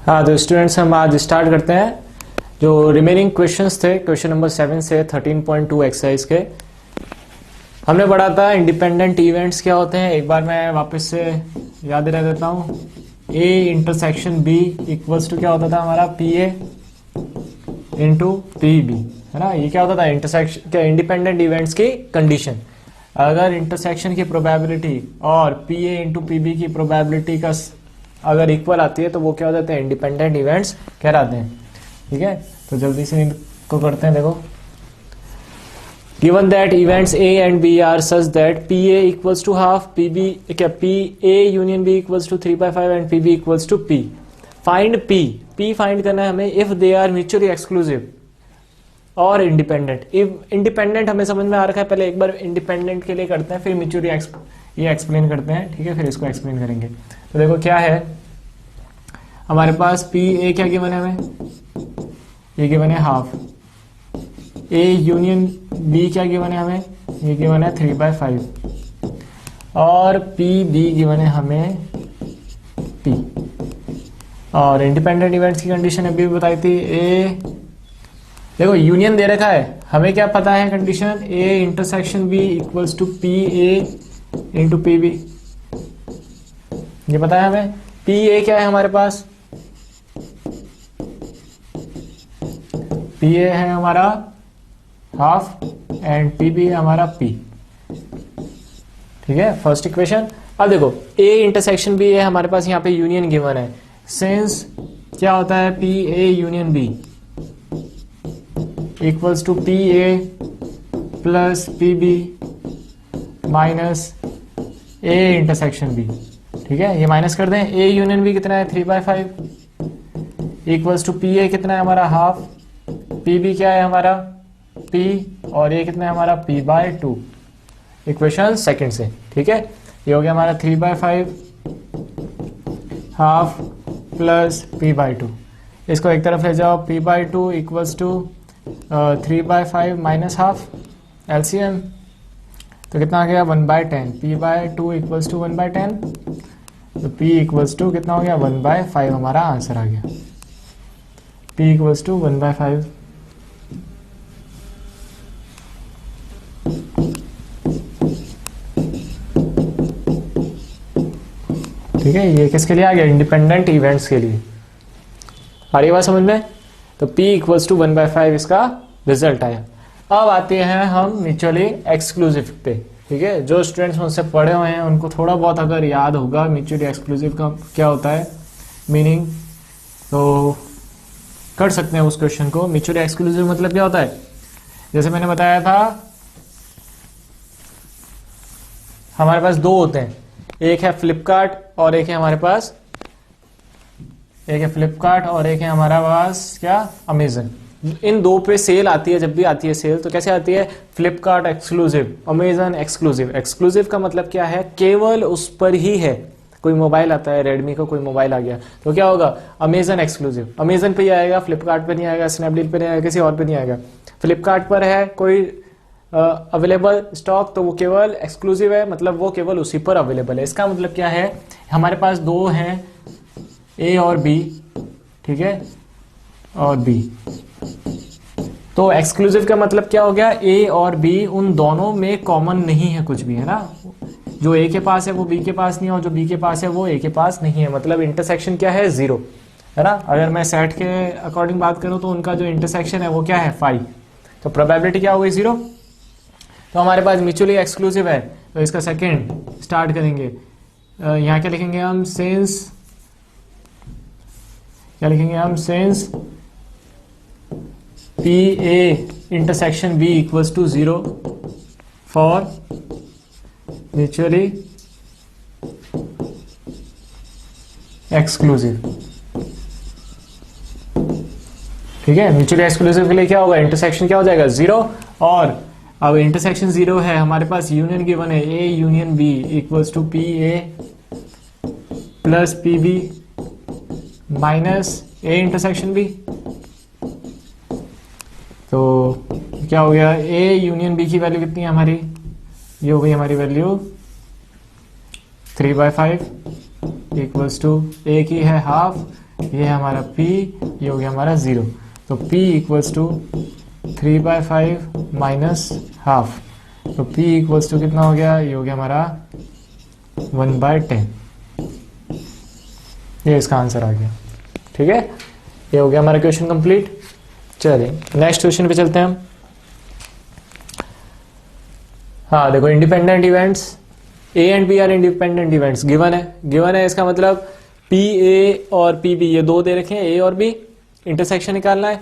हाँ तो स्टूडेंट्स हम आज स्टार्ट करते हैं। जो रिमेनिंग क्वेश्चंस थे क्वेश्चन नंबर 7 से 13.2 एक्सरसाइज के, हमने पढ़ा था इंडिपेंडेंट इवेंट्स क्या होते हैं। एक बार मैं वापस से याद दिला देता हूँ। A intersection B equals to क्या होता था हमारा P A into P B, है ना। ये क्या होता था इंटरसेक्शन क्या इंडिपेंडेंट इवेंट्स की कंडीशन। अगर इंटरसेक्शन की प्रोबेबिलिटी और P A into P B की प्रोबेबिलिटी का अगर इक्वल आती है तो वो क्या हो जाते हैं इंडिपेंडेंट इवेंट्स कहलाते हैं। ठीक है, तो जल्दी से इनको करते हैं। देखो, given that events A and B are such that PA equals to half PB क्या PA union B equals to 3/5 and PB equals to P, find P find करना है हमें if they are mutually exclusive और independent. If independent हमें समझ में आ रखा है, पहले एक बार इंडिपेंडेंट के लिए करते हैं फिर म्यूचुअली ये एक्सप्लेन करते हैं। ठीक है, फिर इसको एक्सप्लेन करेंगे। तो देखो क्या है हमारे पास पी ए क्या गिवन है हमें, ये गिवन है हाफ। ए यूनियन बी क्या गिवन है हमें, ये गिवन है 3/5 और पी बी गिवन है हमें पी। और इंडिपेंडेंट इवेंट्स की कंडीशन अभी बताई थी। ए देखो यूनियन दे रखा है, हमें क्या पता है condition, A intersection B equals to P A into P B, ये पता है हमें। पी ए क्या है हमारे पास, पी ए है हमारा हाफ एंड पी बी है हमारा पी। ठीक है, फर्स्ट इक्वेशन। अब देखो ए इंटरसेक्शन बी है हमारे पास, यहाँ पे यूनियन गिवन है। सिंस क्या होता है P A union B equals to P A plus P B minus A intersection B. ठीक है, ये माइनस कर दें। ए यूनियन बी कितना है 3/5 इक्वल्स टू पी ए कितना है हमारा हाफ, पी बी क्या है हमारा पी और ये कितना है हमारा p/2, इक्वेशन सेकंड से। ठीक है, ये हो गया हमारा 3/5 हाफ प्लस p/2। इसको एक तरफ ले जाओ, p/2 equals to 3/5 minus half, LCM तो कितना आ गया 1/10। p/2 इक्वल्स टू 1/10, तो p इक्वल्स टू कितना हो गया 1/5 हमारा आंसर आ गया। p equals to 1/5। ठीक है, ये किसके लिए आ गया, इंडिपेंडेंट इवेंट्स के लिए। आ रही बात समझ में। तो p इक्वल्स टू 1/5 इसका रिजल्ट आया। अब आते हैं हम म्यूचुअली एक्सक्लूसिव पे। ठीक है, जो स्टूडेंट्स मुझसे पढ़े हुए हैं उनको थोड़ा बहुत अगर याद होगा म्यूचुअली एक्सक्लूसिव का क्या होता है मीनिंग, तो कर सकते हैं उस क्वेश्चन को। म्यूचुअली एक्सक्लूसिव मतलब क्या होता है, जैसे मैंने बताया था हमारे पास दो होते हैं, एक है फ्लिपकार्ट और एक है हमारे पास, एक है फ्लिपकार्ट और एक है हमारा पास क्या अमेजन। इन दो पे सेल आती है, जब भी आती है सेल तो कैसे आती है, Flipkart exclusive, Amazon exclusive. Exclusive का मतलब क्या है, केवल उस पर ही है। कोई मोबाइल आता है, रेडमी का कोई मोबाइल आ गया तो क्या होगा अमेजन एक्सक्लूसिव, अमेजन पे ही आएगा, फ्लिपकार्ट पे नहीं आएगा, स्नैपडील पे नहीं आएगा, किसी और पे नहीं आएगा। फ्लिपकार्ट पर है कोई अवेलेबल स्टॉक तो वो केवल एक्सक्लूसिव है, मतलब वो केवल उसी पर अवेलेबल है। इसका मतलब क्या है, हमारे पास दो हैं ए और बी, ठीक है, और बी। तो एक्सक्लूसिव का मतलब क्या हो गया, ए और बी उन दोनों में कॉमन नहीं है कुछ भी, है ना। जो ए के पास है वो बी के पास नहीं है और जो बी के पास है वो ए के पास नहीं है, मतलब इंटरसेक्शन क्या है 0, है ना। अगर मैं सेट के अकॉर्डिंग बात करूं तो उनका जो इंटरसेक्शन है वो क्या है 5, तो प्रोबेबिलिटी क्या हो गई 0। तो हमारे पास म्यूचुअली एक्सक्लूसिव है, तो इसका सेकंड स्टार्ट करेंगे। यहाँ क्या लिखेंगे हम, सिंस क्या लिखेंगे हम, since P A intersection B equals to 0 for mutually exclusive. ठीक है, म्यूचुअली एक्सक्लूसिव के लिए क्या होगा, इंटरसेक्शन क्या हो जाएगा 0। और अब इंटरसेक्शन 0 है, हमारे पास यूनियन गिवन है A union B equals to P A plus P B minus A intersection B. तो क्या हो गया, ए यूनियन बी की वैल्यू कितनी है हमारी, ये हो गई हमारी वैल्यू 3/5 इक्वल्स टू ए की है हाफ ये है हमारा p, ये हो गया हमारा 0। तो p equals to 3/5 minus half, तो p इक्वल्स टू कितना हो गया, ये हो गया हमारा 1/10। ये इसका आंसर आ गया। ठीक है, ये हो गया हमारा क्वेश्चन कंप्लीट। चलिए नेक्स्ट क्वेश्चन पे चलते हैं हम। हाँ देखो, independent events A and B are independent events given है। इसका मतलब पी ए और पी बी ये दो दे रखे हैं, ए और बी, इंटरसेक्शन निकालना है।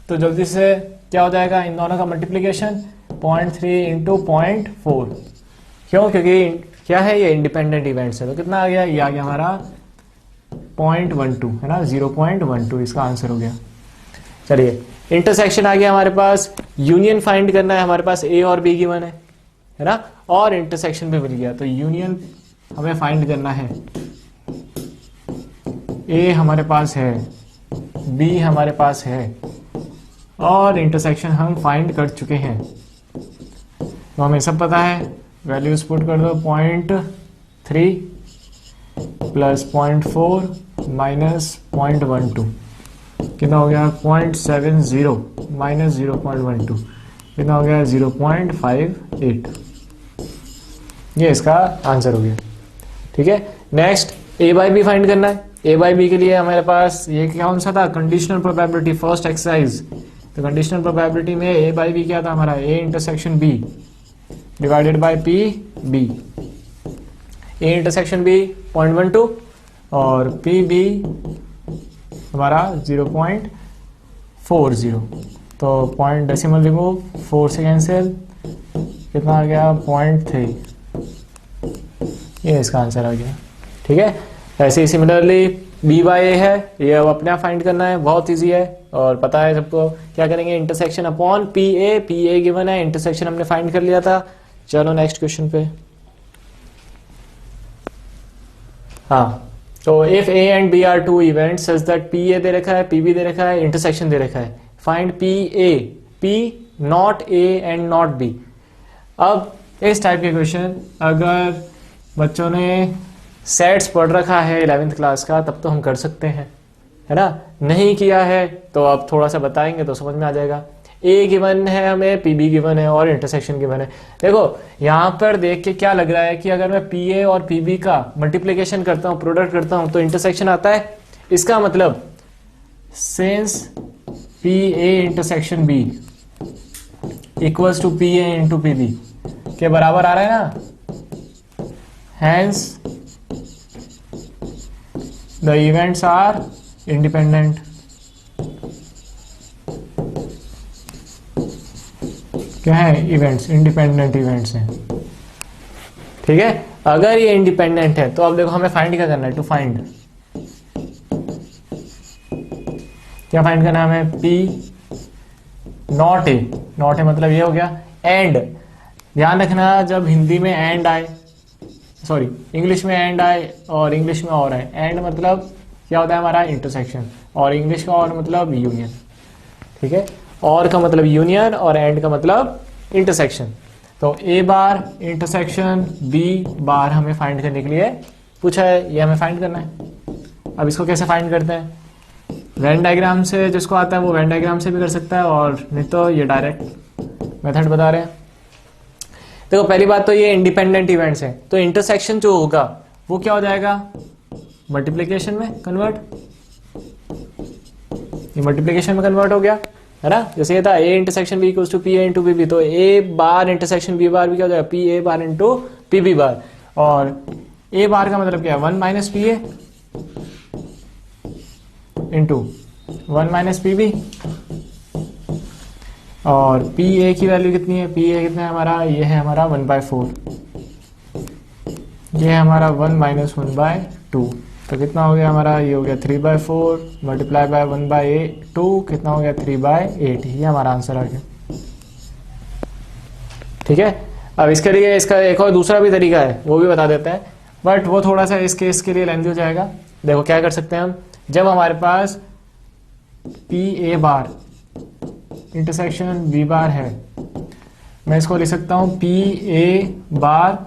तो जल्दी से क्या हो जाएगा, इन दोनों का मल्टीप्लीकेशन 0.3 इंटू 0.4। क्यों, क्योंकि क्या है, ये इंडिपेंडेंट इवेंट्स है। तो कितना आ गया, ये आ गया हमारा 0.12 है ना, 0.12 इसका आंसर हो गया। चलिए इंटरसेक्शन आ गया हमारे पास, यूनियन फाइंड करना है, हमारे पास ए और बी गिवन है ना, और इंटरसेक्शन भी मिल गया। तो यूनियन हमें फाइंड करना है, ए हमारे पास है, बी हमारे पास है, और इंटरसेक्शन हम फाइंड कर चुके हैं। तो हमें सब पता है, वैल्यूज पुट कर दो, 0.3 प्लस 0.4 माइनस 0.12 कितना हो गया, 0.70 माइनस 0.12 कितना हो गया, 0.58। ये इसका आंसर हो गया। ठीक है, next A by B find करना है। ए बाई बी के लिए हमारे पास ये कौन सा था, कंडीशनल प्रोबेबिलिटी फर्स्ट एक्सरसाइज। तो कंडीशनल प्रोबेबिलिटी में ए बाई बी क्या था हमारा, A intersection B divided by P B. A intersection B 0.12 और पी बी हमारा 0.40। तो पॉइंट डेसिमल रिमूव, 4 से कैंसिल, कितना आ गया 0.3। ये इसका आंसर आ गया। ठीक है, ऐसे ही सिमिलरली बी बाई ए है, ये अब अपने आप फाइंड करना है, बहुत इजी है और पता है सबको। क्या करेंगे, intersection upon P A given है, इंटरसेक्शन हमने फाइंड कर लिया था। चलो नेक्स्ट क्वेश्चन पे। हाँ, तो if A and B are two events such that P A दे रखा है, पी बी दे रखा है, इंटरसेक्शन दे रखा है, find P A, P not A and not be. अब इस टाइप के क्वेश्चन अगर बच्चों ने सेट्स पढ़ रखा है 11th क्लास का तब तो हम कर सकते हैं, है ना। नहीं किया है तो अब थोड़ा सा बताएंगे तो समझ में आ जाएगा। ए गिवन है हमें, पी बी गिवन है और इंटरसेक्शन गिवन है। देखो यहाँ पर देख के क्या लग रहा है कि अगर मैं पी ए और पी बी का मल्टीप्लीकेशन करता हूँ, प्रोडक्ट करता हूँ तो इंटरसेक्शन आता है। इसका मतलब सिंस P A intersection B equals to P A into P B के बराबर आ रहा है ना, hence the events are independent. क्या है, इवेंट्स, इंडिपेंडेंट इवेंट्स हैं। ठीक है, अगर ये इंडिपेंडेंट है तो अब देखो हमें फाइंड क्या करना है, टू फाइंड क्या फाइंड करना है हमें, P not a. Not a मतलब ये हो गया एंड। ध्यान रखना जब हिंदी में एंड आए, सॉरी इंग्लिश में एंड आए और इंग्लिश में और आए, एंड मतलब क्या होता है हमारा इंटरसेक्शन, और इंग्लिश का और मतलब यूनियन। ठीक है, और का मतलब यूनियन और एंड का मतलब इंटरसेक्शन। तो ए बार इंटरसेक्शन बी बार हमें फाइंड करने के लिए पूछा है, ये हमें फाइंड करना है। अब इसको कैसे फाइंड करते हैं, वेन डायग्राम से, जिसको आता है वो वेन डायग्राम से भी कर सकता है और नहीं तो ये डायरेक्ट मेथड बता रहे हैं। देखो पहली बात तो ये इंडिपेंडेंट इवेंट्स हैं, तो इंटरसेक्शन जो होगा वो क्या हो जाएगा, मल्टीप्लीकेशन में कन्वर्ट। ये मल्टीप्लीकेशन में कन्वर्ट हो गया है ना। जैसे ये था A intersection B equals to P A into P B, तो ए बार इंटरसेक्शन बी बार भी क्या हो जाएगा, P A bar into P B bar. और ए बार का मतलब क्या है, 1 minus P A into 1 minus P B. और पी ए की वैल्यू कितनी है, पी ए कितना है हमारा, ये है हमारा 1/4, ये है हमारा 1 माइनस 1/2। तो कितना हो गया हमारा, ये हो गया 3/4 मल्टीप्लाई बाय 1/2 कितना हो गया 3/8। ये हमारा आंसर आ गया। ठीक है, अब इसके लिए इसका एक और दूसरा भी तरीका है, वो भी बता देते हैं, बट वो थोड़ा सा इस केस के लिए लेंथी हो जाएगा। देखो क्या कर सकते हैं हम, जब हमारे पास P A bar intersection B bar है, मैं इसको लिख सकता हूं पी ए बार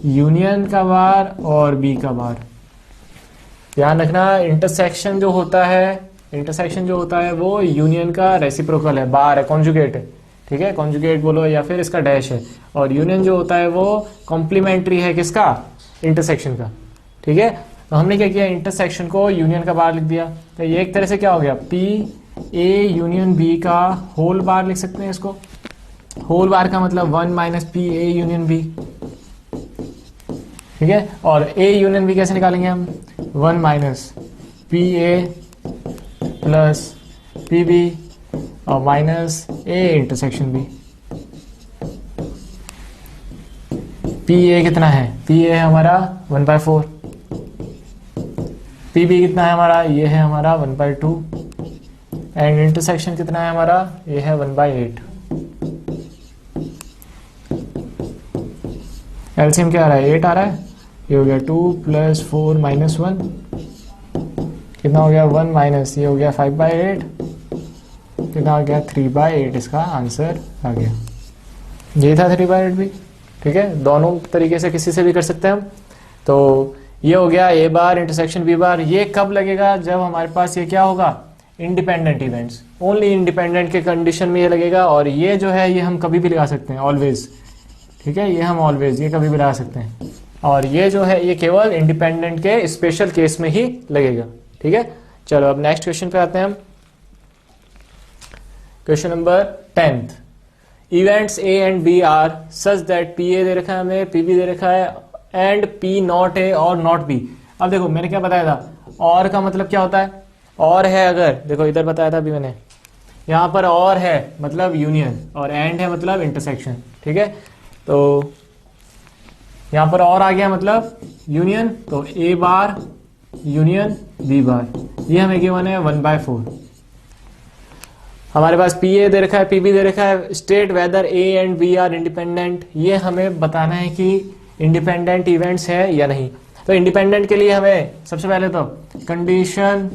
यूनियन का बार और बी का बार। ध्यान रखना इंटरसेक्शन जो होता है वो यूनियन का रेसिप्रोकल है, बार है, कॉन्जुगेट है, ठीक है, कॉन्जुगेट बोलो या फिर इसका डैश है। और यूनियन जो होता है वो कॉम्प्लीमेंट्री है किसका, इंटरसेक्शन का, ठीक है। तो हमने क्या किया, इंटरसेक्शन को यूनियन का बार लिख दिया। तो ये एक तरह से क्या हो गया, पी ए यूनियन बी का होल बार लिख सकते हैं इसको। होल बार का मतलब 1 minus P A union B, ठीक है। और ए यूनियन बी कैसे निकालेंगे हम, 1 minus P A plus P B और minus A intersection B. P A कितना है, पी ए हमारा 1/4, पी बी कितना है हमारा, ये है हमारा 1/2 एंड इंटरसेक्शन कितना है हमारा, ये है 1/8। एलसीएम क्या आ रहा है, 8 आ रहा है। ये हो गया 2 + 4 - 1 कितना हो गया, 1 माइनस ये हो गया 5/8 कितना हो गया, 3/8। इसका आंसर आ गया, ये था 3/8 भी, ठीक है। दोनों तरीके से किसी से भी कर सकते हैं हम। तो ये हो गया ए बार इंटरसेक्शन बी बार। ये कब लगेगा, जब हमारे पास ये क्या होगा, इंडिपेंडेंट इवेंट्स, ओनली इंडिपेंडेंट के कंडीशन में ये लगेगा। और ये जो है ये हम कभी भी लगा सकते हैं, ऑलवेज, ठीक है, ये हम ऑलवेज, ये कभी भी लगा सकते हैं। और ये जो है ये केवल इंडिपेंडेंट के स्पेशल केस में ही लगेगा, ठीक है। चलो अब नेक्स्ट क्वेश्चन पे आते हैं हम। Question number 10th, events A and B are such that P A दे रखा है हमें, पी बी दे रखा है एंड पी नॉट ए और नॉट बी। अब देखो मैंने क्या बताया था, और का मतलब क्या होता है, और है अगर, देखो इधर बताया था अभी मैंने, यहाँ पर और है मतलब यूनियन और एंड है मतलब इंटरसेक्शन, ठीक है। तो यहाँ पर और आ गया मतलब यूनियन, तो A bar union B bar, ये हमें गिवन है 1/4। हमारे पास पी ए दे रखा है, पी बी दे रखा है, state whether A and B are independent, ये हमें बताना है कि इंडिपेंडेंट इवेंट्स है या नहीं। तो इंडिपेंडेंट के लिए हमें सबसे पहले तो condition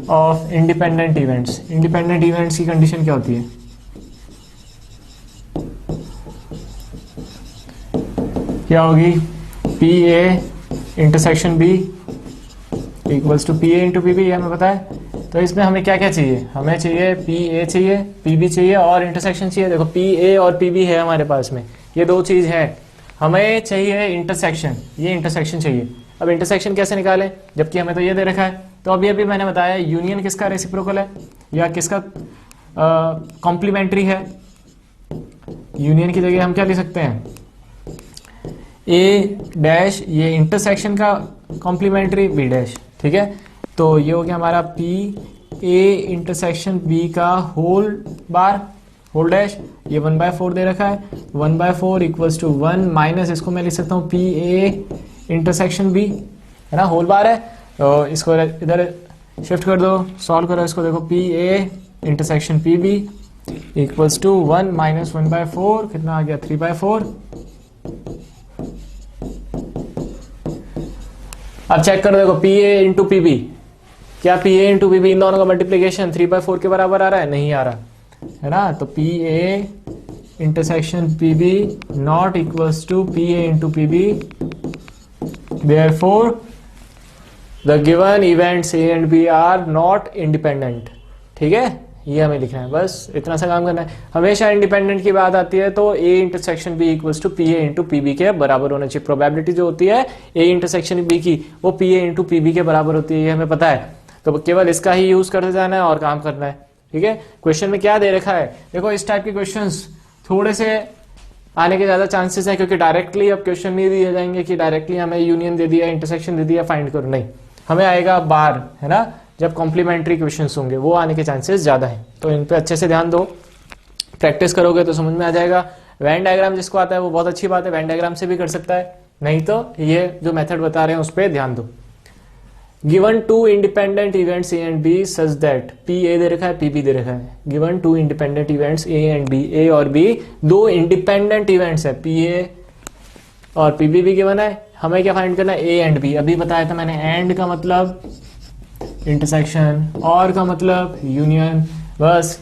of independent events, independent events की कंडीशन क्या होती है, क्या होगी, P A intersection B equals to P A into P B, हमें पता है। तो इसमें हमें क्या क्या चाहिए, हमें चाहिए पी ए चाहिए, पी बी चाहिए और इंटरसेक्शन चाहिए। देखो पी ए और पी बी है हमारे पास में, ये दो चीज है। हमें चाहिए इंटरसेक्शन, ये इंटरसेक्शन चाहिए। अब इंटरसेक्शन कैसे निकालें, जबकि हमें तो ये दे रखा है। तो अभी मैंने बताया यूनियन किसका रेसिप्रोकल है या किसका कॉम्प्लीमेंट्री है। यूनियन की जगह हम क्या लिख सकते हैं, ए डैश, ये इंटरसेक्शन का कॉम्प्लीमेंट्री बी डैश, ठीक है। तो ये हो गया हमारा पी ए इंटरसेक्शन बी का होल बार होल डैश, ये 1/4 दे रखा है, 1/4 इक्वल्स टू 1 माइनस, इसको मैं लिख सकता हूँ पी ए इंटरसेक्शन बी, है ना, होल बार है। तो इसको इधर शिफ्ट कर दो, सॉल्व करो इसको, देखो P A intersection P B equals to 1 minus 1/4 कितना आ गया, 3/4। अब चेक करो, देखो P A into P B, क्या P A into P B इन दोनों का मल्टीप्लीकेशन 3/4 के बराबर आ रहा है, नहीं आ रहा है ना। तो P A intersection P B not equals to P A into P B, therefore the given events A and B are not independent, ठीक है। ये हमें लिखना है, बस इतना सा काम करना है। हमेशा इंडिपेंडेंट की बात आती है तो A intersection B equals to P A into P B के बराबर होना चाहिए। प्रोबेबिलिटी जो होती है ए इंटरसेक्शन बी की वो P A into P B के बराबर होती है, ये हमें पता है। तो केवल इसका ही यूज करते जाना है और काम करना है, ठीक है। क्वेश्चन में क्या दे रखा है, देखो इस टाइप के क्वेश्चंस थोड़े से आने के ज्यादा चांसेस हैं, क्योंकि डायरेक्टली अब क्वेश्चन नहीं दिए जाएंगे कि डायरेक्टली हमें यूनियन दे दिया, इंटरसेक्शन दे दिया, फाइंड करो, नहीं, हमें आएगा बार, है ना, जब कॉम्प्लीमेंट्री क्वेश्चंस होंगे वो आने के चांसेस ज्यादा हैं। तो इन पे अच्छे से ध्यान दो, प्रैक्टिस करोगे तो समझ में आ जाएगा। वेन डायग्राम जिसको आता है वो बहुत अच्छी बात है, वेन डायग्राम से भी कर सकता है, नहीं तो ये जो मेथड बता रहे हैं उस पर ध्यान दो। Given two independent events A and B such that, P A दे रखा है, पी बी दे रखा है। Given two independent events A and B, A और बी दो इंडिपेंडेंट इवेंट्स है, पी ए और पी बी भी गिवन है। हमें क्या फाइंड करना है, ए एंड बी। अभी बताया था मैंने, एंड का मतलब इंटरसेक्शन और का मतलब यूनियन, बस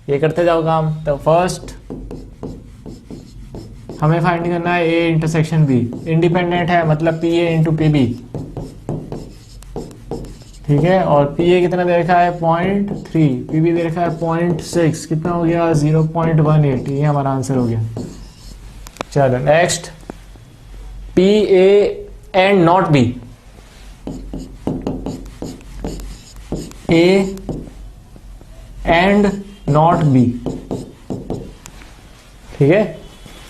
ये करते जाओ काम। तो फर्स्ट हमें फाइंड करना है ए इंटरसेक्शन बी, इंडिपेंडेंट है मतलब P A into P B, ठीक है। और पी ए कितना दे रखा है 0.3, पी बी दे रखा है 0.6, कितना हो गया 0.18, ये हमारा आंसर हो गया। चलो next, P A and not be, A and not be, ठीक है,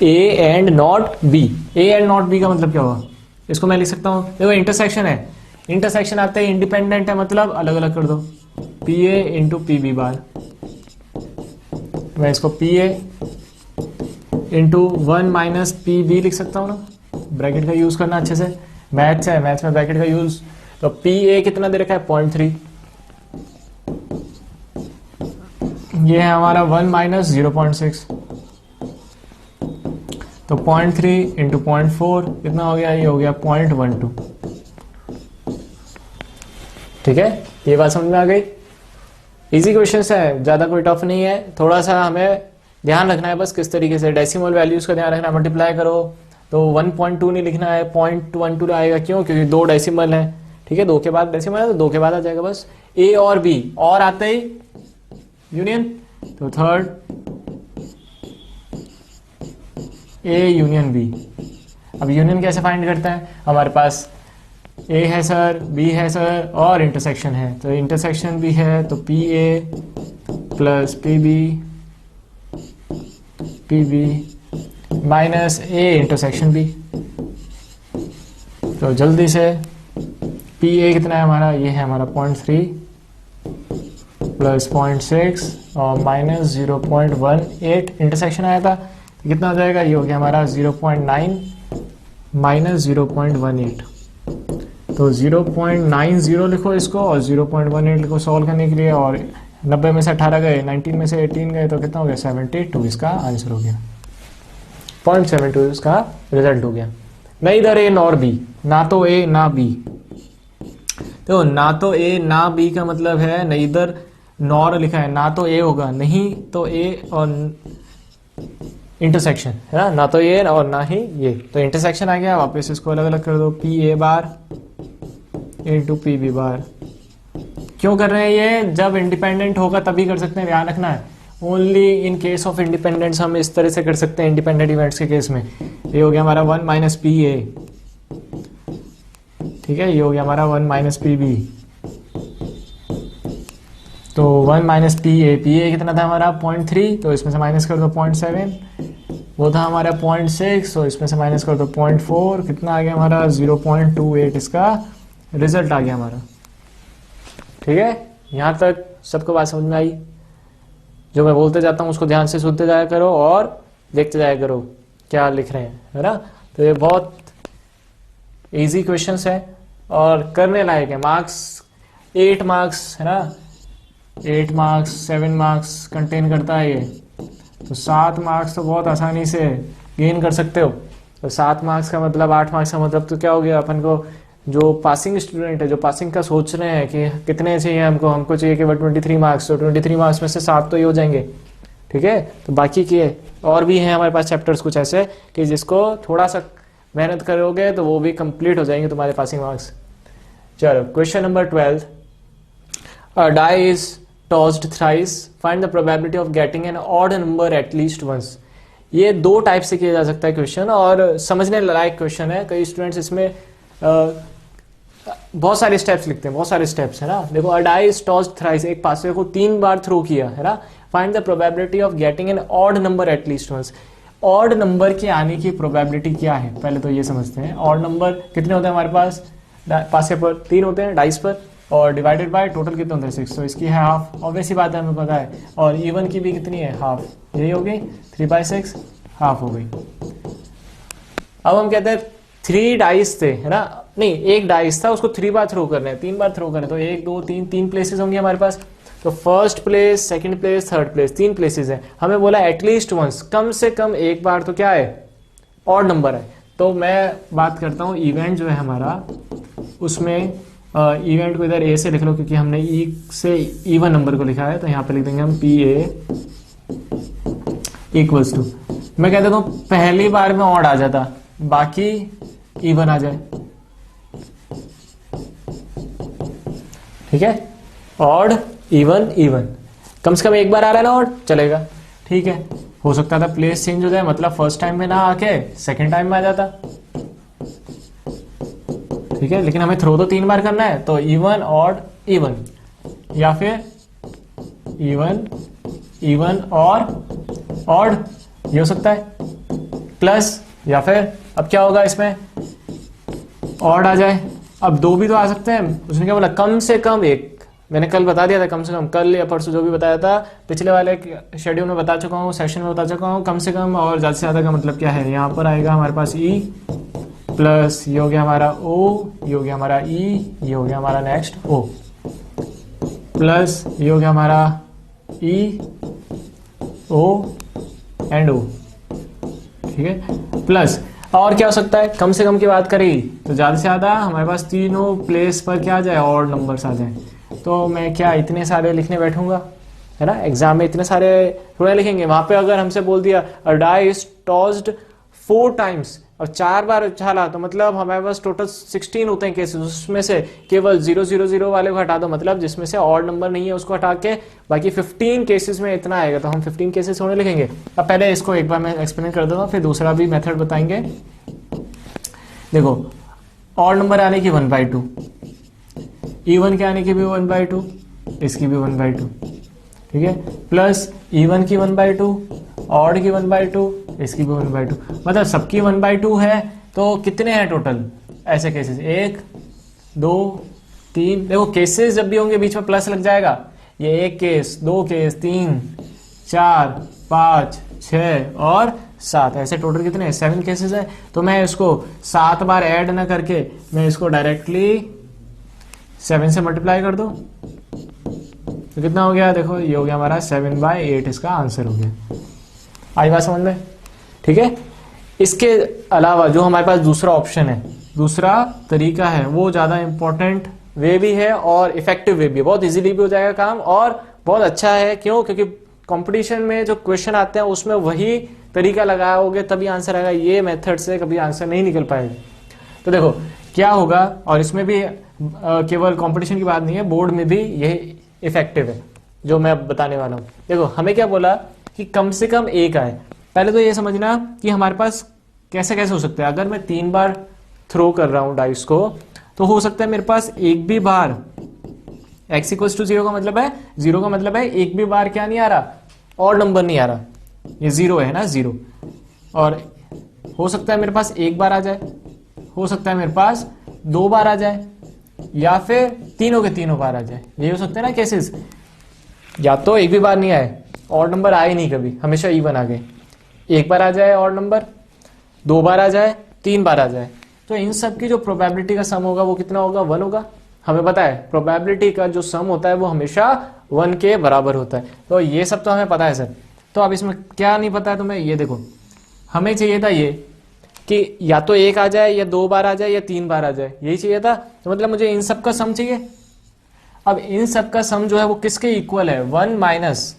A and not be. A and not be का मतलब क्या हुआ, इसको मैं लिख सकता हूं, देखो इंटरसेक्शन है, इंटरसेक्शन आते ही इंडिपेंडेंट है मतलब अलग अलग कर दो, P A into P B bar, मैं इसको P A into 1 minus P B लिख सकता हूं ना, ब्रैकेट का यूज करना अच्छे से, मैथ्स है, मैथ्स में ब्रैकेट का यूज। तो पी ए कितना दे रखा है 0.3, ये है हमारा 1 माइनस 0.6, तो 0.3 इंटू 0.4 कितना हो गया, ये हो गया 0.12, ठीक है। ये बात समझ में आ गई, इजी क्वेश्चन है, ज्यादा कोई टफ नहीं है, थोड़ा सा हमें ध्यान रखना है बस किस तरीके से डेसिमल वैल्यूज का ध्यान रखना है, मल्टीप्लाई करो तो 1.2 नहीं लिखना है, 0.12 आएगा, क्यों, क्योंकि 2 डेसिमल है, ठीक है, 2 के बाद डेसिमल है तो 2 के बाद आ जाएगा बस। ए और बी, और आते ही यूनियन, तो थर्ड ए यूनियन बी। अब यूनियन कैसे फाइंड करते हैं, हमारे पास ए है सर, बी है सर, और इंटरसेक्शन है, तो इंटरसेक्शन भी है तो P A plus P B minus A intersection B. तो जल्दी से पी ए कितना है हमारा, ये है हमारा 0.3 प्लस 0.6 और माइनस 0.18, इंटरसेक्शन आया था तो कितना हो जाएगा, ये हो गया हमारा 0.9 माइनस 0.18, तो 0.90 लिखो इसको और 0.18 लिखो सॉल्व करने के लिए, और 90 में से 18 गए, 19 में से 18 गए, तो कितना हो गया 72, इसका आंसर हो गया 0.72, इसका रिजल्ट हो गया। नहीं इधर ए नॉर बी, ना तो ए ना बी, तो ना तो ए ना बी का मतलब है नहीं इधर नॉर लिखा है, ना तो ए होगा, नहीं तो ए और इंटरसेक्शन है ना तो ये और ना ही ये, तो इंटरसेक्शन आ गया, वापस इसको अलग अलग कर दो, P A bar into P B bar. क्यों कर रहे हैं ये, जब इंडिपेंडेंट होगा तभी कर सकते हैं, ध्यान रखना है, only in case of independence हम इस तरह से कर सकते हैं इंडिपेंडेंट इवेंट्स के केस में। ये हो गया हमारा 1 माइनस पी ए, ठीक है, ये हो गया हमारा 1 माइनस पी बी, तो 1 माइनस पी ए कितना था हमारा 0.3, तो इसमें से माइनस कर दो 0.7, वो था हमारा 0.6, तो इसमें से माइनस कर दो 0.4, कितना आ गया हमारा 0.28, इसका रिजल्ट आ गया हमारा, ठीक है। यहां तक सबको बात समझ में आई, जो मैं बोलते जाता हूं उसको ध्यान से सुनते जाया करो और देखते जाया करो क्या लिख रहे हैं, है ना। तो ये बहुत इजी क्वेश्चंस है और करने लायक है, मार्क्स 8 मार्क्स है ना, 8 मार्क्स 7 मार्क्स कंटेन करता है ये, तो 7 मार्क्स तो बहुत आसानी से गेन कर सकते हो। तो 7 मार्क्स का मतलब 8 मार्क्स का मतलब तो क्या हो गया, अपन को जो पासिंग स्टूडेंट है, जो पासिंग का सोच रहे हैं कि कितने चाहिए हमको चाहिए केवल 23 मार्क्स, तो 23 मार्क्स में से 7 तो ये हो जाएंगे, ठीक है। तो बाकी के और भी हैं हमारे पास चैप्टर्स कुछ ऐसे कि जिसको थोड़ा सा मेहनत करोगे तो वो भी कंप्लीट हो जाएंगे तुम्हारे पासिंग मार्क्स। चलो question number 12, a die is tossed thrice, find the probability of getting an odd number at least once। ये 2 टाइप से किया जा सकता है क्वेश्चन, और समझने लायक क्वेश्चन है। कई स्टूडेंट्स इसमें बहुत सारे स्टेप्स लिखते हैं, बहुत सारे स्टेप्स है ना। देखो, a die is tossed thrice, एक पासे को 3 बार थ्रो किया है ना, find the probability of getting an odd number at least once. Odd number के आने की प्रोबेबिलिटी क्या है, पहले तो ये समझते हैं। ऑड नंबर कितने होते हैं हमारे पास, पासे पर 3 होते हैं डाइस पर, और डिवाइडेड बाय टोटल कितने होते हैं 6, तो इसकी है हाफ, ऑब्वियस सी बात है हमें पता है। और इवन की भी कितनी है, हाफ, यही हो गई 3/6 हाफ हो गई। अब हम कहते हैं 3 डाइस थे है ना, नहीं 1 डाइस था, उसको 3 बार थ्रो करना है, 3 बार थ्रो करना है, तो 1 2 3 प्लेसेस होंगे हमारे पास। तो first place, second place, third place, 3 places है। हमें बोला एटलीस्ट वंस, कम से कम एक बार तो क्या है, ऑड नंबर है। तो मैं बात करता हूं इवेंट जो है हमारा, उसमें इवेंट को इधर ए से लिख लो क्योंकि हमने ई से इवन नंबर को लिखा है, तो यहाँ पे लिख देंगे हम पी ए इक्वल्स टू मैं कह देता हूं पहली बार में ऑड आ जाता, बाकी इवन आ जाए, ठीक है, ऑड इवन इवन, कम से कम एक बार आ रहा है ना ऑड, चलेगा, ठीक है। हो सकता था प्लेस चेंज हो जाए, मतलब फर्स्ट टाइम में ना आके सेकंड टाइम में आ जाता, ठीक है, लेकिन हमें थ्रो तो 3 बार करना है, तो इवन ऑड इवन, या फिर इवन इवन और ऑड, ये हो सकता है, प्लस, या फिर अब क्या होगा इसमें, ऑड आ जाए। अब 2 भी तो आ सकते हैं, उसने क्या बोला, कम से कम एक, मैंने कल बता दिया था, कम से कम, कल या परसों जो भी बताया था, पिछले वाले शेड्यूल में बता चुका हूँ, सेशन में बता चुका हूँ, कम से कम और ज्यादा से ज्यादा का मतलब क्या है, यहाँ पर आएगा हमारे पास ई प्लस ये हो गया हमारा ओ, ये हो गया हमारा ई, ये हो गया हमारा नेक्स्ट ओ, प्लस ये हो गया हमारा ई ओ एंड ओ, ठीक है, प्लस और क्या हो सकता है, कम से कम की बात करी तो ज्यादा से ज्यादा हमारे पास तीनों प्लेस पर क्या आ जाए, ऑड नंबर्स आ जाए। तो मैं क्या इतने सारे लिखने बैठूंगा, है ना, एग्जाम में इतने सारे थोड़ा लिखेंगे। वहां पे अगर हमसे बोल दिया अ डाई इज टॉस्ड 4 टाइम्स और 4 बार उछाला, तो मतलब हमारे पास टोटल 16 होते हैं केसेस, उसमें से केवल 0 0 0 वाले को हटा दो, मतलब जिसमें से ऑड नंबर नहीं है उसको हटा के बाकी 15 केसेस में इतना आएगा, तो हम 15 केसेस होने लिखेंगे। अब पहले इसको एक बार मैं एक्सप्लेन कर देता हूँ, फिर दूसरा भी मेथड बताएंगे। देखो, ऑड नंबर आने की 1/2, इवन के आने की भी 1/2, इसकी भी 1/2, ठीक है, प्लस इवन की 1/2, ऑड की 1/2, इसकी भी 1/2, मतलब सबकी 1/2 है। तो कितने हैं टोटल ऐसे केसेस, 1 2 3, देखो केसेस जब भी होंगे बीच में प्लस लग जाएगा, ये 1 केस, 2 केस, 3 4 5 6 और 7, ऐसे टोटल कितने हैं, 7 केसेस है। तो मैं इसको 7 बार ऐड ना करके मैं इसको डायरेक्टली 7 से मल्टीप्लाई कर दो, तो कितना हो गया, देखो ये हो गया हमारा 7/8, इसका आंसर हो गया। आई बात समझ में, ठीक है। इसके अलावा जो हमारे पास दूसरा ऑप्शन है, दूसरा तरीका है, वो ज्यादा इंपॉर्टेंट वे भी है और इफेक्टिव वे भी है, बहुत इजीली भी हो जाएगा काम और बहुत अच्छा है। क्यों? क्योंकि कंपटीशन में जो क्वेश्चन आते हैं उसमें वही तरीका लगाओगे तभी आंसर आएगा, ये मेथड से कभी आंसर नहीं निकल पाएगा। तो देखो क्या होगा, और इसमें भी केवल कंपटीशन की बात नहीं है, बोर्ड में भी यही इफेक्टिव है जो मैं बताने वाला हूं। देखो हमें क्या बोला कि कम से कम एक आए। पहले तो ये समझना कि हमारे पास कैसे कैसे हो सकता है। अगर मैं 3 बार थ्रो कर रहा हूं डाइस को, तो हो सकता है मेरे पास एक भी बार x इक्वल टू 0 का मतलब है, 0 का मतलब है एक भी बार क्या नहीं आ रहा, और नंबर नहीं आ रहा, ये 0 है ना, 0। और हो सकता है मेरे पास एक बार आ जाए, हो सकता है मेरे पास 2 बार आ जाए, या फिर तीनों के तीनों बार आ जाए। ये हो सकते हैं ना केसेस, या तो एक भी बार नहीं आए, ऑड नंबर आए नहीं कभी, हमेशा इवन आ गए, एक बार आ जाए ऑड नंबर, 2 बार आ जाए, 3 बार आ जाए। तो इन सब की जो प्रोबेबिलिटी का सम होगा वो कितना होगा, 1 होगा। हमें पता है प्रोबेबिलिटी का जो सम होता है वो हमेशा 1 के बराबर होता है, तो ये सब तो हमें पता है सर। तो अब इसमें क्या नहीं पता है तुम्हें, ये देखो हमें चाहिए था ये कि या तो एक आ जाए, या 2 बार आ जाए, या 3 बार आ जाए, यही चाहिए था। तो मतलब मुझे इन सब का सम चाहिए। अब इन सब का सम जो है वो किसके इक्वल है, 1 माइनस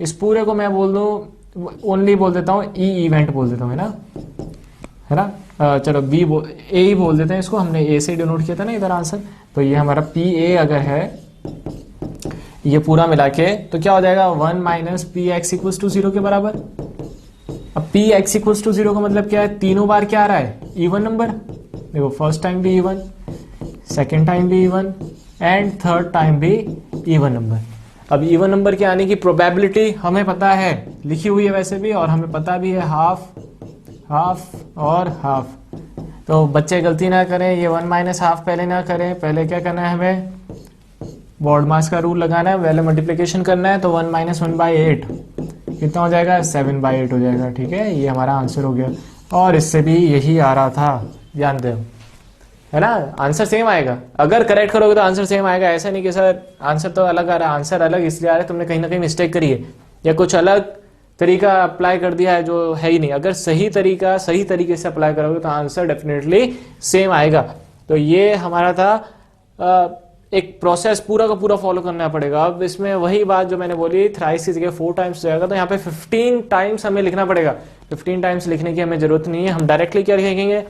इस पूरे को मैं बोल दूं, ओनली बोल देता हूं ई इवेंट बोल देता हूं, है ना। चलो ए ही बोल देते हैं इसको, हमने ए से डिनोट किया था ना इधर आंसर। तो ये हमारा पी ए अगर है ये पूरा मिला के, तो क्या हो जाएगा, 1 minus P X equal to 0 के बराबर। अब पी एक्स इक्वल टू 0 का मतलब क्या है, तीनों बार क्या आ रहा है, इवन नंबर। देखो फर्स्ट टाइम भी इवन, सेकेंड टाइम भी इवन, एंड थर्ड टाइम भी इवन नंबर। अब इवन नंबर के आने की प्रोबेबिलिटी हमें पता है, लिखी हुई है वैसे भी, और हमें पता भी है हाफ हाफ और हाफ। तो बच्चे गलती ना करें, ये 1 माइनस हाफ पहले ना करें। पहले क्या करना है, हमें बॉड मास का रूल लगाना है, पहले मल्टीप्लिकेशन करना है। तो 1 माइनस 1/8 कितना हो जाएगा, 7/8 हो जाएगा। ठीक है, ये हमारा आंसर हो गया। और इससे भी यही आ रहा था, जानते हो, है ना। आंसर सेम आएगा, अगर करेक्ट करोगे तो आंसर सेम आएगा। ऐसा नहीं कि सर आंसर तो अलग आ रहा है, आंसर अलग इसलिए आ रहा है तुमने कहीं ना कहीं मिस्टेक करी है, या कुछ अलग तरीका अप्लाई कर दिया है जो है ही नहीं। अगर सही तरीके से अप्लाई करोगे तो आंसर डेफिनेटली सेम आएगा। तो ये हमारा था एक प्रोसेस पूरा का पूरा फॉलो करना पड़ेगा। अब इसमें वही बात जो मैंने बोली, थ्राइस की जगह 4 टाइम्स जाएगा, तो यहाँ पे 15 टाइम्स हमें लिखना पड़ेगा। 15 टाइम्स लिखने की हमें जरूरत नहीं है, हम डायरेक्टली क्या लिखेंगे,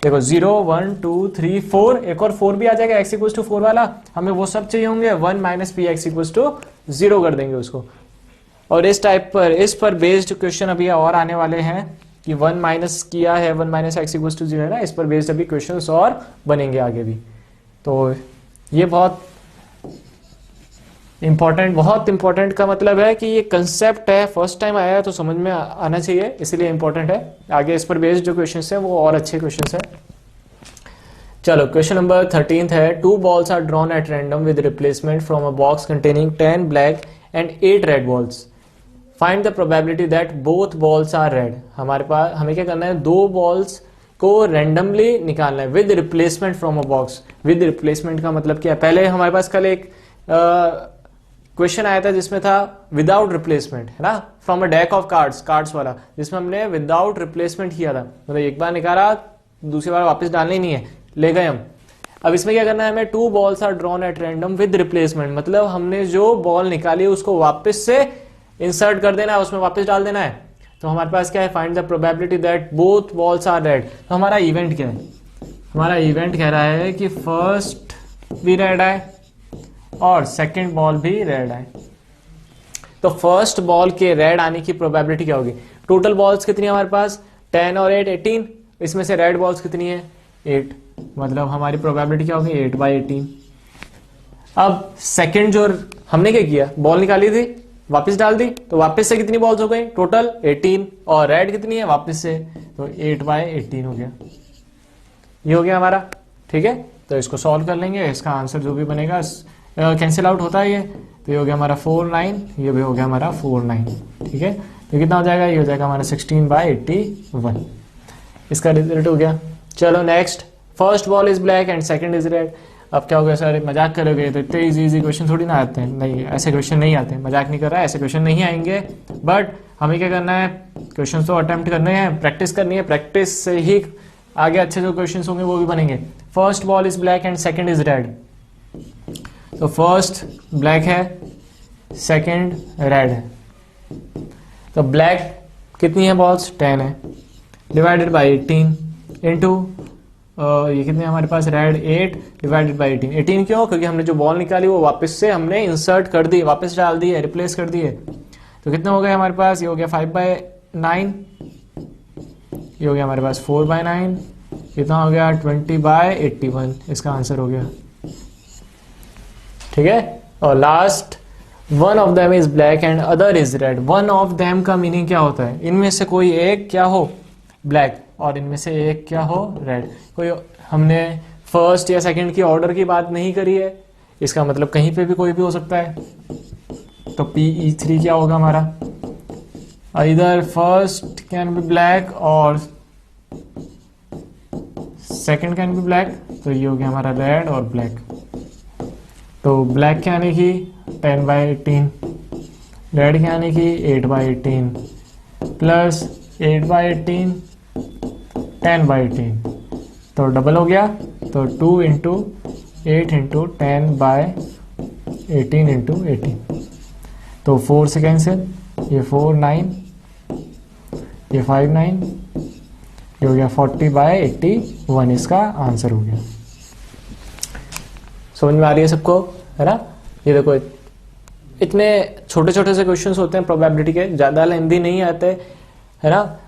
देखो 0 1 2 3 4, एक और 4 भी आ जाएगा x इक्वल टू 4 वाला, हमें वो सब चाहिए होंगे, 1 minus P X equal to 0 कर देंगे उसको। और इस टाइप पर, इस पर बेस्ड क्वेश्चन अभी और आने वाले हैं कि 1 माइनस किया है, 1 माइनस एक्स इक्वल टू 0 है ना, इस पर बेस्ड अभी क्वेश्चन और बनेंगे आगे भी। तो ये बहुत इंपॉर्टेंट का मतलब है कि ये कंसेप्ट है, फर्स्ट टाइम आया है तो समझ में आना चाहिए, इसलिए इंपॉर्टेंट है। आगे इस पर बेस्ड जो क्वेश्चंस है वो और अच्छे क्वेश्चंस है। चलो क्वेश्चन नंबर 13 है, 2 balls are drawn at random with replacement from a box containing 10 black and 8 red balls. Find the probability that both balls are red. हमारे पास हमें क्या करना है, 2 balls को रैंडमली निकालना है with replacement from a box. With replacement का मतलब क्या है, पहले हमारे पास कल एक क्वेश्चन आया था जिसमें था विदाउट रिप्लेसमेंट, है ना, from a deck of cards वाला, जिसमें हमने विदाउट रिप्लेसमेंट किया था, मतलब एक बार निकाला दूसरी बार वापस डालना ही नहीं है, ले गए हम। अब इसमें क्या करना है हमें, 2 balls are drawn at random with replacement, मतलब हमने जो बॉल निकाली उसको वापस से इंसर्ट कर देना है, उसमें वापस डाल देना है। तो हमारे पास क्या है, find the probability that both balls are red. तो हमारा इवेंट क्या है, हमारा इवेंट कह रहा है कि फर्स्ट भी रेड है और सेकंड बॉल भी रेड है। तो फर्स्ट बॉल के रेड आने की प्रोबेबिलिटी क्या होगी, टोटल बॉल्स कितनी है हमारे पास, 10 और 8 18, इसमें से रेड बॉल्स कितनी है 8, मतलब हमारी प्रोबेबिलिटी क्या होगी 8/18। अब सेकंड जो हमने क्या किया, बॉल निकाली थी वापस डाल दी, तो वापस से कितनी बॉल्स हो गई टोटल 18, और रेड कितनी है वापस से, तो 8/18 हो गया, ये हो गया हमारा। ठीक है, तो इसको सॉल्व कर लेंगे, इसका आंसर जो भी बनेगा कैंसिल आउट होता है ये, तो ये हो गया हमारा 4 9, ये भी हो गया हमारा 4 9। ठीक है, तो कितना हो जाएगा, ये हो जाएगा हमारा 16/81, इसका रिजल्ट हो गया। चलो next, first ball is black and second is red. अब क्या हो गया सर, मजाक करोगे, तो इतने इजी क्वेश्चन थोड़ी ना आते हैं, नहीं ऐसे क्वेश्चन नहीं आते, मजाक नहीं कर रहा है, ऐसे क्वेश्चन नहीं आएंगे, बट हमें क्या करना है, क्वेश्चन तो अटेम्प्ट करने हैं, प्रैक्टिस करनी है, प्रैक्टिस से ही आगे अच्छे जो क्वेश्चन होंगे वो भी बनेंगे। First ball is black and second is red, तो फर्स्ट ब्लैक है, सेकंड रेड है, तो ब्लैक कितनी है बॉल्स 10 है, डिवाइडेड बाई 18 इंटू ये कितने हमारे पास रेड 8 डिवाइडेड बाई 18। 18 क्यों, क्योंकि हमने जो बॉल निकाली वो वापस से हमने इंसर्ट कर दी, वापस डाल दी है, रिप्लेस कर दी है। तो कितना हो गया हमारे पास, ये हो गया 5/9, ये हो गया हमारे पास 4/9, कितना हो गया 20/81, इसका आंसर हो गया। ठीक है, और last, one of them is black and other is red. One of them का मीनिंग क्या होता है, इनमें से कोई एक क्या हो ब्लैक और इनमें से एक क्या हो रेड। कोई हमने फर्स्ट या सेकंड की ऑर्डर की बात नहीं करी है, इसका मतलब कहीं पे भी कोई भी हो सकता है। तो PE3 क्या होगा हमारा, इधर फर्स्ट कैन बी ब्लैक और सेकंड कैन बी ब्लैक, तो ये हो गया हमारा रेड और ब्लैक। तो ब्लैक क्या आने की 10/18, रेड क्या आने की 8/18 प्लस 8/18 10/18, तो डबल हो गया, तो 2 × 8 × 10/18 × 18, तो 4 से कैंसिल, ये 4 9, ये 5 9, ये हो गया 40/81, इसका आंसर हो गया। समझ में आ रही है सबको, है ना। ये देखो इतने छोटे छोटे से क्वेश्चंस होते हैं प्रोबेबिलिटी के, ज्यादा लेंथी नहीं आते, है ना।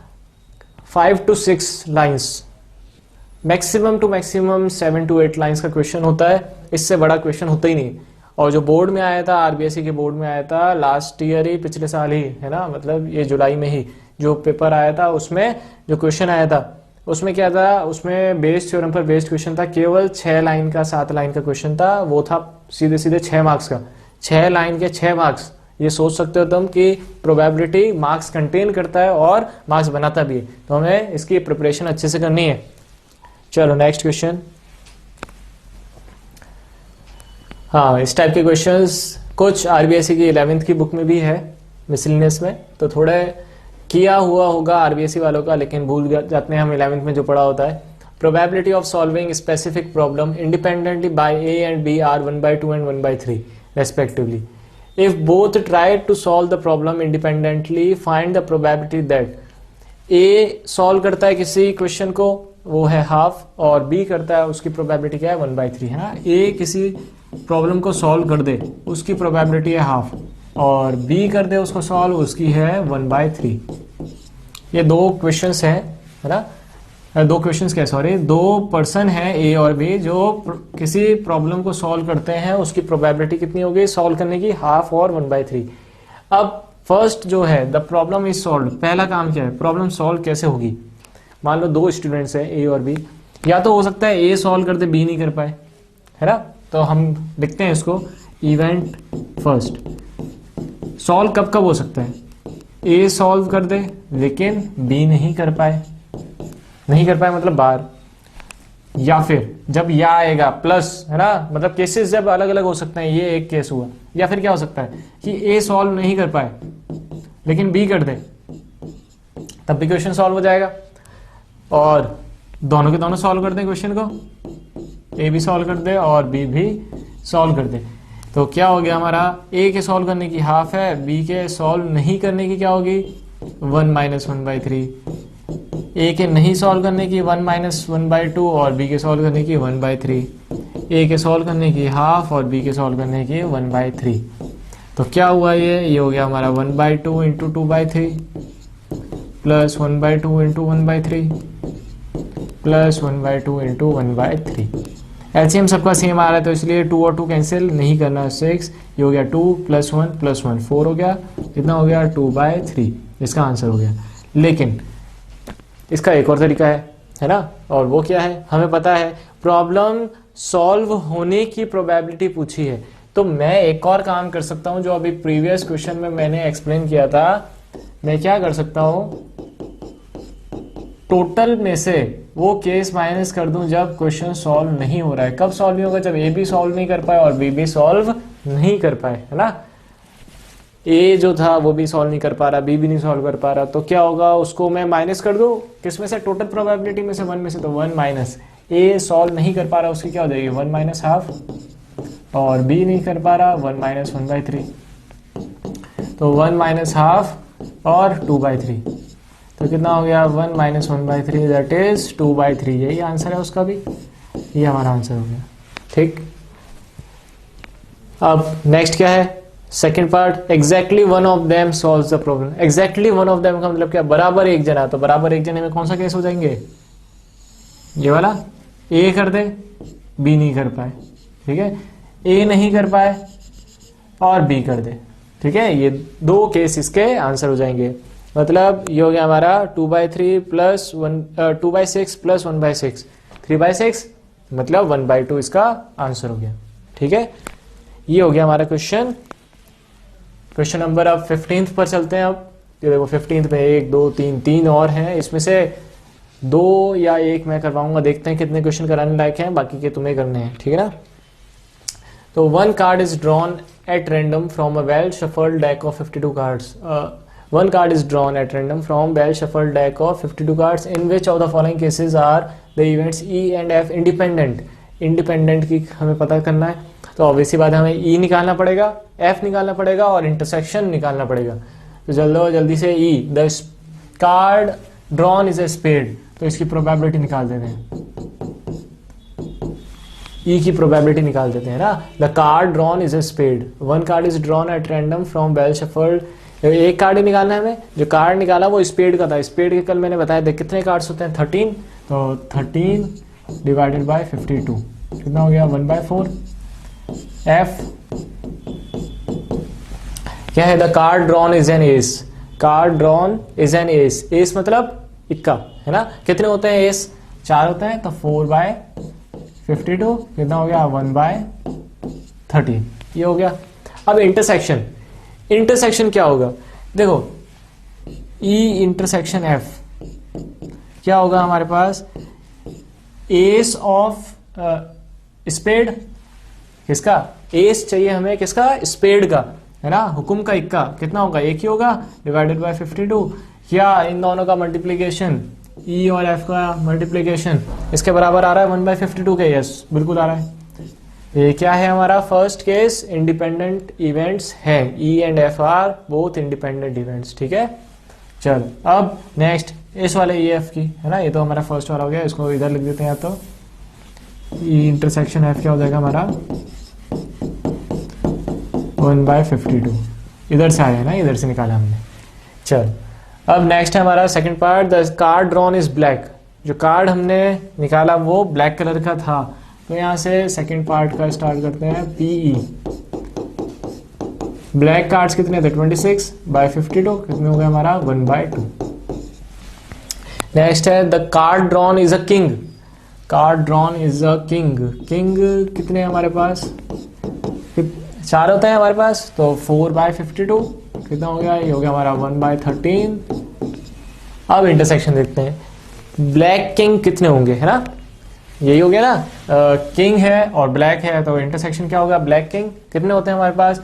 5 to 6 lines, maximum to maximum 7 to 8 lines का क्वेश्चन होता है, इससे बड़ा क्वेश्चन होता ही नहीं। और जो बोर्ड में आया था, RBSE के बोर्ड में आया था लास्ट ईयर ही, पिछले साल ही, है ना, मतलब ये जुलाई में ही जो पेपर आया था, उसमें जो क्वेश्चन आया था उसमें क्या था, उसमें बेस्ड थ्योरम पर बेस्ड क्वेश्चन था, केवल 6 लाइन का 7 लाइन का क्वेश्चन था, वो था सीधे सीधे 6 मार्क्स का, 6 लाइन के 6 मार्क्स। ये सोच सकते हो तुम कि प्रोबेबिलिटी मार्क्स कंटेन करता है और मार्क्स बनाता भी है, तो हमें इसकी प्रिपरेशन अच्छे से करनी है। चलो नेक्स्ट क्वेश्चन। हाँ, इस टाइप के क्वेश्चंस कुछ RBSE की 11th की बुक में भी है, मिसलिनियस में, तो थोड़े किया हुआ होगा RBSE वालों का, लेकिन भूल जाते हैं हम 11th में जो पढ़ा होता है। probability of solving specific problem independently by A and B are 1/2 and 1/3 respectively. If both try to solve the problem independently, find the probability that A solve करता है किसी क्वेश्चन को, वो है हाफ, और B करता है, उसकी प्रोबेबिलिटी क्या है 1/3 है ना. A किसी प्रॉब्लम को सॉल्व कर दे, उसकी प्रोबेबिलिटी है हाफ, और B कर दे उसको सॉल्व, उसकी है 1/3. ये दो क्वेश्चंस है ना, दो क्वेश्चंस क्या, सॉरी, दो पर्सन है A और B जो किसी प्रॉब्लम को सॉल्व करते हैं, उसकी प्रोबेबिलिटी कितनी होगी सॉल्व करने की, हाफ और 1/3. अब फर्स्ट जो है द प्रॉब्लम इज सॉल्व, पहला काम क्या है, प्रॉब्लम सॉल्व कैसे होगी. मान लो दो स्टूडेंट्स है A और B, या तो हो सकता है A सॉल्व कर दे B नहीं कर पाए, है ना. तो हम लिखते हैं इसको इवेंट फर्स्ट. सॉल्व कब कब हो सकता है, A सॉल्व कर दे लेकिन B नहीं कर पाए, नहीं कर पाए मतलब बार, या फिर जब या आएगा प्लस, है ना, मतलब केसेस जब अलग अलग हो सकते हैं, ये एक केस हुआ. या फिर क्या हो सकता है कि A सॉल्व नहीं कर पाए लेकिन B कर दे, तब भी क्वेश्चन सॉल्व हो जाएगा. और दोनों के दोनों सॉल्व कर दें क्वेश्चन को, A भी सॉल्व कर दे और B भी सॉल्व कर दे, तो क्या हो गया हमारा, A के सॉल्व करने की हाफ है, B के सॉल्व नहीं करने की क्या होगी 1 - 1/3. A के नहीं सॉल्व करने की 1 - 1/2 और B के सॉल्व करने की 1/3. A के सॉल्व करने की हाफ और B के सॉल्व करने की 1/3. तो क्या हुआ, ये हो गया हमारा 1/2 × 2/3 प्लस 1/2 × 1/3 प्लस 1/2 × 1/3. एलसीएम सबका सेम आ रहा है तो इसलिए 2 और 2 कैंसिल नहीं करना, 6. ये हो गया 2 + 1 + 1 4 हो गया, कितना हो गया 2/3. इसका आंसर हो गया. लेकिन इसका एक और तरीका है ना, और वो क्या है, हमें पता है प्रॉब्लम सॉल्व होने की प्रोबेबिलिटी पूछी है, तो मैं एक और काम कर सकता हूं जो अभी प्रीवियस क्वेश्चन में मैंने एक्सप्लेन किया था. मैं क्या कर सकता हूं, टोटल में से वो केस माइनस कर दूं जब क्वेश्चन सॉल्व नहीं हो रहा है. कब सॉल्व नहीं होगा, जब A भी सॉल्व नहीं कर पाए और B भी सॉल्व नहीं कर पाए, है ना. A जो था वो भी सॉल्व नहीं कर पा रहा, B भी नहीं सॉल्व कर पा रहा, तो क्या होगा, उसको मैं माइनस कर दूं किस में से, टोटल प्रोबेबिलिटी में से 1 में से, तो 1 माइनस A सॉल्व नहीं कर पा रहा, उसकी क्या हो जाएगी 1 - हाफ, और B नहीं कर पा रहा 1 - 1/3, तो 1 - हाफ और 2/3, तो कितना हो गया 1 - 1/3 दैट इज 2/3. यही आंसर है उसका भी, ये हमारा आंसर हो गया. ठीक, अब नेक्स्ट क्या है, second part, exactly one of them solves the problem. Exactly one of them का मतलब क्या, बराबर एक जना, तो बराबर एक जने में कौन सा केस हो जाएंगे, ये वाला, A कर दे B नहीं कर पाए, ठीक है, A नहीं कर पाए और B कर दे, ठीक है, ये दो केस इसके आंसर हो जाएंगे. मतलब ये हो गया हमारा 2/3 प्लस 2/6 प्लस 1/6 3/6, मतलब 1/2 इसका आंसर हो गया. ठीक है, ये हो गया हमारा क्वेश्चन. क्वेश्चन नंबर अब 15th पर चलते हैं. अब ये देखो 15th में 1 2 3 3 और हैं, इसमें से 2 या 1 मैं करवाऊंगा, देखते हैं कितने क्वेश्चन कराने लायक हैं, बाकी के तुम्हें करने हैं, ठीक है ना. तो 1 card is drawn at random from a well shuffled deck of 52 cards. 1 card is drawn at random from well shuffled deck of 52 cards. In which of the following cases are the events E and F independent? Independent की हमें पता करना है, तो obviously बात है हमें E निकालना पड़ेगा, F निकालना पड़ेगा और इंटरसेक्शन निकालना पड़ेगा. तो जल्दी से E, the card drawn is a spade, तो इसकी प्रोबेबिलिटी निकाल देते हैं, E की प्रोबेबिलिटी निकाल देते हैं ना. The card drawn is a spade, 1 card is drawn at random from well shuffled. एक कार्ड ही निकालना है हमें, जो कार्ड निकाला वो स्पेड का था. स्पेड के कल मैंने बताया था कितने कार्ड्स होते हैं 13, तो 13 डिवाइडेड बाय 52 कितना हो गया 1/4. F क्या है, the card drawn is an S. Card drawn is an S, S मतलब इक्का, है ना. कितने होते हैं एस, 4 होते हैं, तो 4/52 कितना हो गया 1/13. ये हो गया. अब इंटरसेक्शन, इंटरसेक्शन क्या होगा, देखो E इंटरसेक्शन F क्या होगा हमारे पास, एस ऑफ स्पेड, किसका एस चाहिए हमें, किसका स्पेड का, है ना, हुकुम का इक्का, कितना होगा 1 ही होगा, डिवाइडेड बाय 52, या इन दोनों का मल्टीप्लीकेशन ई और एफ का मल्टीप्लीकेशन इसके बराबर आ रहा है 1/52 के। यस बिल्कुल आ रहा है। ये क्या है हमारा फर्स्ट केस, इंडिपेंडेंट इवेंट्स है। E and F R both independent events. ठीक है, चल अब नेक्स्ट इस वाले ई एफ की है ना, ये तो हमारा फर्स्ट वाला हो गया, इसको इधर लिख देते हैं। तो ई इंटरसेक्शन एफ क्या हो जाएगा हमारा 1/52, इधर से आया ना, इधर से निकाला हमने। चल अब नेक्स्ट है हमारा second part, the card drawn is black. जो कार्ड हमने निकाला वो ब्लैक कलर का था, तो यहां से सेकंड पार्ट का स्टार्ट करते हैं। पीई ब्लैक कार्ड्स कितने थे 26/52, कितने हो गए हमारा 1/2। नेक्स्ट है the card drawn is a king. Card drawn is a king. King कितने हमारे पास 4 होते हैं हमारे पास, तो 4/52 कितना हो गया, ये हो गया हमारा 1/13। अब इंटरसेक्शन देखते हैं, ब्लैक किंग कितने होंगे, है ना, यही हो गया ना, किंग है और ब्लैक है, तो इंटरसेक्शन क्या होगा, ब्लैक किंग कितने होते हैं हमारे पास,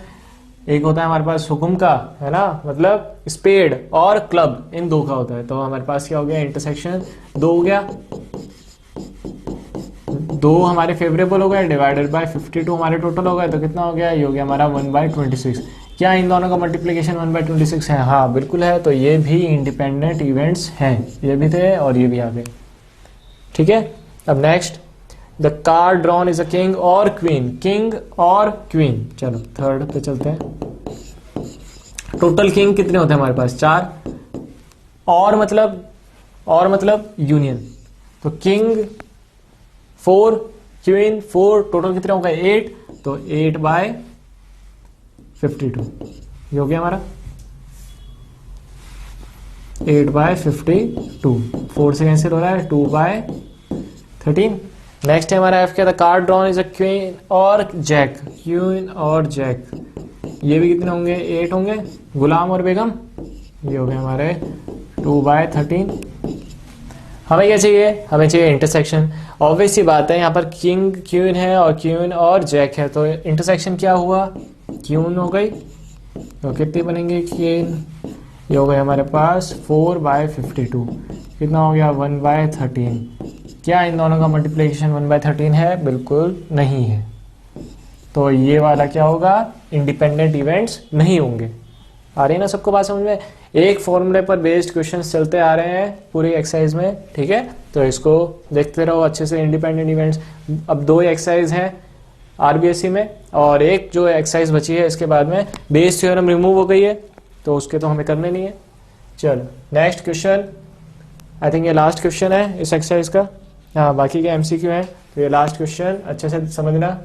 एक होता है हमारे पास हुकुम का, है ना, मतलब स्पेड, और क्लब, इन 2 का होता है, तो हमारे पास क्या हो गया, इंटरसेक्शन 2 हो गया। 2 हमारे फेवरेबल हो गए, डिवाइडेड बाय 52 हमारे टोटल हो गए, तो कितना हो गया, ये हो गया हमारा 1/26। क्या इन दोनों का मल्टीप्लिकेशन 1/26 है, हाँ बिल्कुल है, तो ये भी इंडिपेंडेंट इवेंट्स हैं, ये भी थे और ये भी आ गए। ठीक है, अब next the card drawn is a king और क्वीन। किंग और क्वीन, चलो थर्ड पे चलते हैं। टोटल किंग कितने होते हैं हमारे पास 4, और मतलब यूनियन, तो किंग 4, क्वीन 4, टोटल कितने हो गए 8, तो 8/52 ये हो गया हमारा 8/52। 4 से कैंसिल हो रहा है, 2/13। नेक्स्ट है हमारा एफ क्या था, card drawn is a queen और जैक। क्वीन और जैक ये भी कितने होंगे 8 होंगे। गुलाम और बेगम ये हो गए हमारे 2/13। हमें क्या चाहिए, हमें चाहिए इंटरसेक्शन। ऑब्वियस सी बात है, यहाँ पर किंग क्वीन है और क्वीन और जैक है, तो इंटरसेक्शन क्या हुआ, क्वीन हो गई, तो कितनी बनेंगे क्वीन, ये हो गए हमारे पास 4/52, कितना हो गया 1/13। क्या इन दोनों का मल्टीप्लिकेशन 1/13 है, बिल्कुल नहीं है, तो ये वाला क्या होगा, इंडिपेंडेंट इवेंट्स नहीं होंगे। आ रही है ना सबको बात समझ में। एक फॉर्मूले पर बेस्ड क्वेश्चंस चलते आ रहे हैं पूरी एक्सरसाइज में, ठीक है, तो इसको देखते रहो अच्छे से। इंडिपेंडेंट इवेंट्स, अब 2 एक्सरसाइज हैं आरबीएससी में, और एक जो एक्सरसाइज बची है इसके बाद में बेस थ्योरम रिमूव हो गई है, तो उसके तो हमें करने नहीं है। चलो नेक्स्ट क्वेश्चन, आई थिंक ये लास्ट क्वेश्चन है इस एक्सरसाइज का, हाँ बाकी के एमसीक्यू हैं, तो ये लास्ट क्वेश्चन अच्छे से समझना।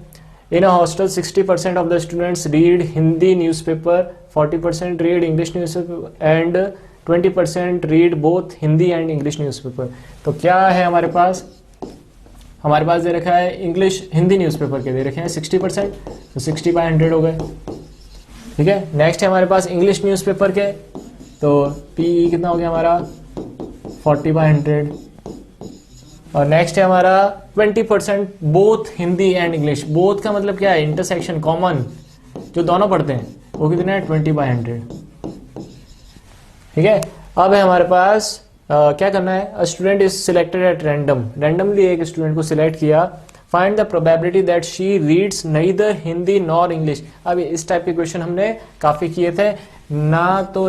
In a hostel 60% of the students read Hindi newspaper, 40% read English newspaper and 20% read both Hindi and English newspaper. तो क्या है हमारे पास दे रखा है इंग्लिश हिंदी न्यूज़पेपर के दे रखे हैं 60%, तो 60/100 हो गए। ठीक है, नेक्स्ट है हमारे पास इंग्लिश न्यूज़पेपर के, तो पी कितना हो गया हमारा 40/100। और नेक्स्ट है हमारा 20% both Hindi and English. Both का मतलब क्या है, इंटरसेक्शन कॉमन जो दोनों पढ़ते हैं, वो कितने हैं 20/100। ठीक है, अब है हमारे पास क्या करना है, a student is selected eight randomly एक स्टूडेंट को सिलेक्ट किया, find the probability that she reads neither Hindi nor English. अब इस टाइप के क्वेश्चन हमने काफी किए थे, ना तो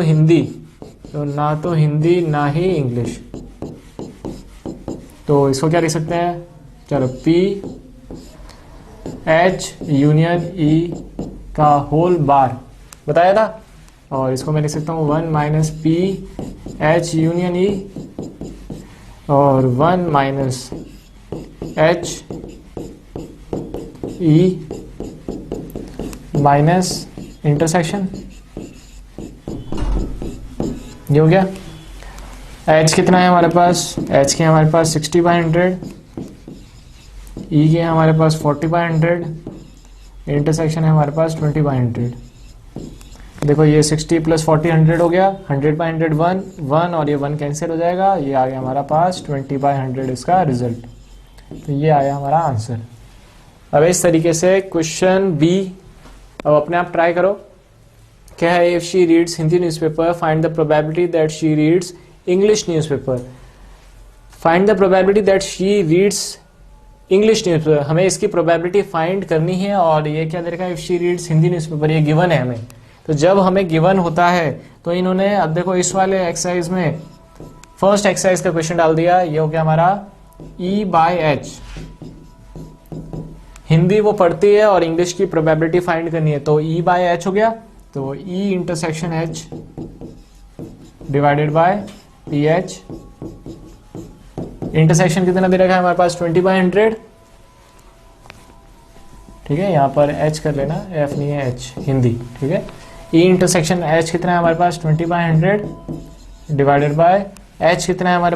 हिंदी ना ही इंग्लिश, तो इसको क्या लिख सकते हैं, चलो P H यूनियन E का होल बार बताया था, और इसको मैं लिख सकता हूँ 1 - P H यूनियन E और 1 - H E माइनस इंटरसेक्शन, ये हो गया। H कितना है हमारे पास, H के हमारे पास 60/100, E के हमारे पास 40/100, इंटरसेक्शन है हमारे पास 20/100। देखो ये 60 + 40 100 हो गया, 100/100 1 और ये 1 कैंसिल हो जाएगा, ये आ गया हमारा पास 20/100 इसका रिजल्ट, तो ये आया हमारा आंसर। अब इस तरीके से क्वेश्चन बी अब अपने आप ट्राई करो। क्या है, if she reads Hindi newspaper find the probability that she reads English newspaper. Find the probability that she reads English newspaper, हमें इसकी प्रोबेबिलिटी फाइंड करनी है। और ये क्या दे रखा है, if she reads Hindi newspaper, ये गिवन है हमें। तो जब हमें गिवन होता है तो इन्होंने, अब देखो इस वाले एक्सरसाइज में फर्स्ट एक्सरसाइज का क्वेश्चन डाल दिया, ये हो गया हमारा E/H, हिंदी वो पढ़ती है और इंग्लिश की प्रोबेबिलिटी फाइंड करनी है, तो E/H हो गया। तो E intersection H divided by PH, intersection कितना दे रखा है हमारे पास 20/100, ठीक है, यहाँ पर H कर लेना, F नहीं है, H हिंदी, ठीक है। E इंटरसेक्शन H कितना है हमारे पास 20/100 डिवाइडेड बाय H कितना है हमारे